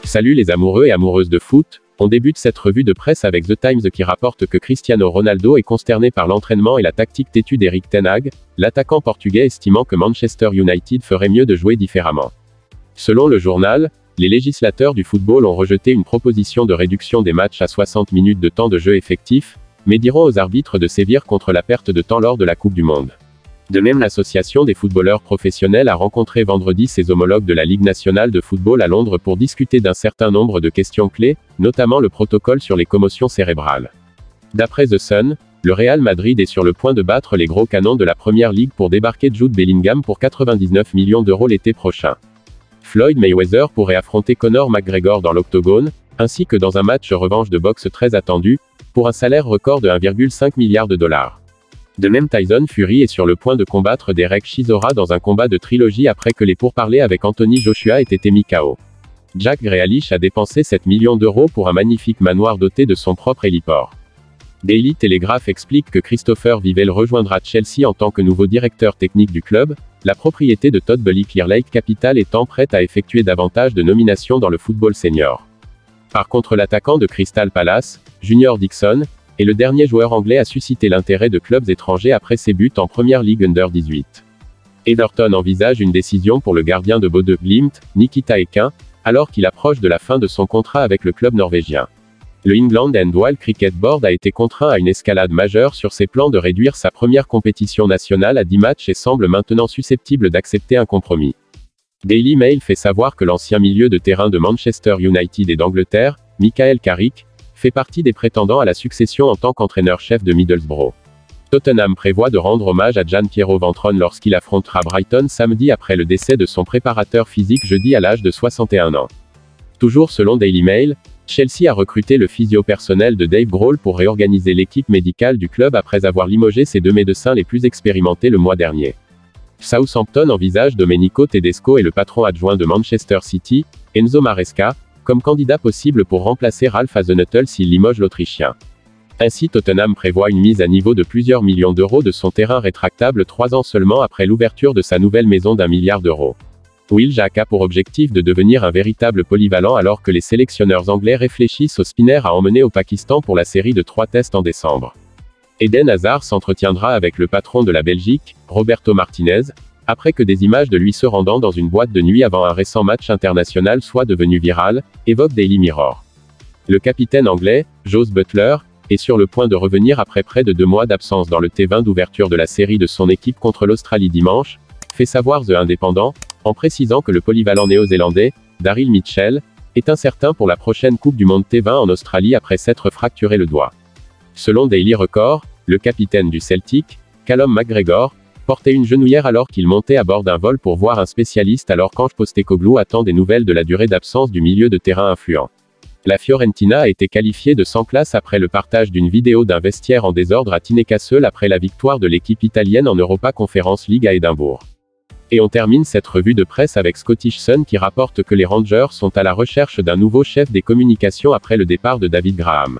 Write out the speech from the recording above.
Salut les amoureux et amoureuses de foot, on débute cette revue de presse avec The Times qui rapporte que Cristiano Ronaldo est consterné par l'entraînement et la tactique têtue d'Erik ten Hag, l'attaquant portugais estimant que Manchester United ferait mieux de jouer différemment. Selon le journal, les législateurs du football ont rejeté une proposition de réduction des matchs à 60 minutes de temps de jeu effectif, mais diront aux arbitres de sévir contre la perte de temps lors de la Coupe du Monde. De même, l'association des footballeurs professionnels a rencontré vendredi ses homologues de la Ligue nationale de football à Londres pour discuter d'un certain nombre de questions clés, notamment le protocole sur les commotions cérébrales. D'après The Sun, le Real Madrid est sur le point de battre les gros canons de la Première Ligue pour débarquer Jude Bellingham pour 99 millions d'euros l'été prochain. Floyd Mayweather pourrait affronter Conor McGregor dans l'octogone, ainsi que dans un match revanche de boxe très attendu, pour un salaire record de 1,5 milliard de dollars. De même, Tyson Fury est sur le point de combattre Derek Chisora dans un combat de trilogie après que les pourparlers avec Anthony Joshua aient été mis KO. Jack Grealish a dépensé 7 millions d'euros pour un magnifique manoir doté de son propre héliport. Daily Telegraph explique que Christopher Vivell rejoindra Chelsea en tant que nouveau directeur technique du club, la propriété de Todd Boehly Clear Lake Capital étant prête à effectuer davantage de nominations dans le football senior. Par contre, l'attaquant de Crystal Palace, Junior Dixon, est le dernier joueur anglais à susciter l'intérêt de clubs étrangers après ses buts en Première Ligue Under 18. Everton envisage une décision pour le gardien de Bodø Glimt, Nikita Ekin, alors qu'il approche de la fin de son contrat avec le club norvégien. Le England and Wales Cricket Board a été contraint à une escalade majeure sur ses plans de réduire sa première compétition nationale à 10 matchs et semble maintenant susceptible d'accepter un compromis. Daily Mail fait savoir que l'ancien milieu de terrain de Manchester United et d'Angleterre, Michael Carrick, fait partie des prétendants à la succession en tant qu'entraîneur-chef de Middlesbrough. Tottenham prévoit de rendre hommage à Gian Piero Ventrone lorsqu'il affrontera Brighton samedi après le décès de son préparateur physique jeudi à l'âge de 61 ans. Toujours selon Daily Mail, Chelsea a recruté le physio personnel de Dave Grohl pour réorganiser l'équipe médicale du club après avoir limogé ses deux médecins les plus expérimentés le mois dernier. Southampton envisage Domenico Tedesco et le patron adjoint de Manchester City, Enzo Maresca, comme candidat possible pour remplacer Ralph Hasenhüttl s'il limoge l'Autrichien. Ainsi, Tottenham prévoit une mise à niveau de plusieurs millions d'euros de son terrain rétractable 3 ans seulement après l'ouverture de sa nouvelle maison d'1 milliard d'euros. Will Jack a pour objectif de devenir un véritable polyvalent alors que les sélectionneurs anglais réfléchissent au spinner à emmener au Pakistan pour la série de 3 tests en décembre. Eden Hazard s'entretiendra avec le patron de la Belgique, Roberto Martinez, après que des images de lui se rendant dans une boîte de nuit avant un récent match international soient devenues virales, évoque Daily Mirror. Le capitaine anglais, Joe Butler, est sur le point de revenir après près de 2 mois d'absence dans le T20 d'ouverture de la série de son équipe contre l'Australie dimanche, fait savoir The Independent, en précisant que le polyvalent néo-zélandais, Daryl Mitchell, est incertain pour la prochaine Coupe du Monde T20 en Australie après s'être fracturé le doigt. Selon Daily Record, le capitaine du Celtic, Callum McGregor, portait une genouillère alors qu'il montait à bord d'un vol pour voir un spécialiste alors qu'Ange Postecoglou attend des nouvelles de la durée d'absence du milieu de terrain influent. La Fiorentina a été qualifiée de sans classe après le partage d'une vidéo d'un vestiaire en désordre à Tynecastle après la victoire de l'équipe italienne en Europa Conference League à Édimbourg. Et on termine cette revue de presse avec Scottish Sun qui rapporte que les Rangers sont à la recherche d'un nouveau chef des communications après le départ de David Graham.